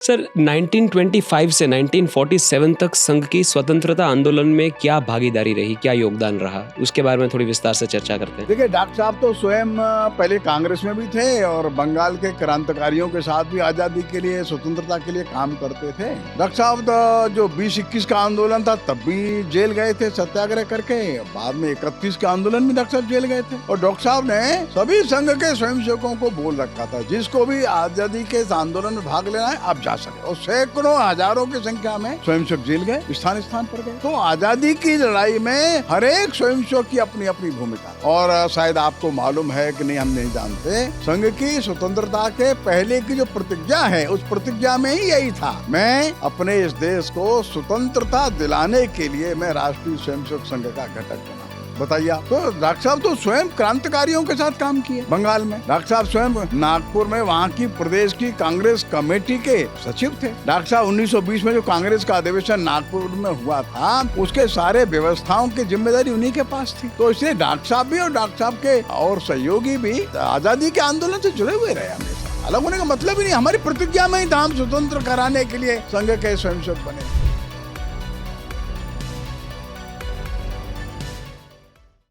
Sir 1925 से 1947 तक संघ की स्वतंत्रता आंदोलन में क्या भागीदारी रही, क्या योगदान रहा, उसके बारे में थोड़ी विस्तार से चर्चा करते हैं। देखिए, डॉक्टर साहब तो स्वयं पहले कांग्रेस में भी थे और बंगाल के क्रांतिकारियों के साथ भी आजादी के लिए, स्वतंत्रता के लिए काम करते थे। डॉक्टर साहब जो 20-21 का आंदोलन था तब भी जेल गए थे सत्याग्रह करके। बाद में 31 का आंदोलन में डॉक्टर साहब जेल गए थे। और डॉक्टर साहब ने सभी संघ के स्वयंसेवकों को बोल रखा था, जिसको भी आजादी के इस आंदोलन में भाग लेना है आप जा सके। और सैकड़ों हजारों की संख्या में स्वयंसेवक जेल गए, स्थान स्थान पर गए। तो आजादी की लड़ाई में हर एक स्वयंसेवक की अपनी अपनी भूमिका। और शायद आपको मालूम है कि नहीं, हम नहीं जानते, संघ की स्वतंत्रता के पहले की जो प्रतिज्ञा है, उस प्रतिज्ञा में ही यही था, मैं अपने इस देश को स्वतंत्रता दिलाने के लिए मैं राष्ट्रीय स्वयंसेवक संघ का घटक बना। बताइए, तो डॉक्टर साहब तो स्वयं क्रांतिकारियों के साथ काम किए बंगाल में। डॉक्टर साहब स्वयं नागपुर में वहाँ की प्रदेश की कांग्रेस कमेटी के सचिव थे। डॉक्टर साहब 1920 में जो कांग्रेस का अधिवेशन नागपुर में हुआ था, उसके सारे व्यवस्थाओं की जिम्मेदारी उन्हीं के पास थी। तो इसलिए डॉक्टर साहब भी और डॉक्टर साहब के और सहयोगी भी आजादी के आंदोलन से जुड़े हुए रहे हमेशा। अलग होने का मतलब ही नहीं, हमारी प्रतिज्ञा में ही था हम स्वतंत्र कराने के लिए संघ के स्वयंसेवक बने।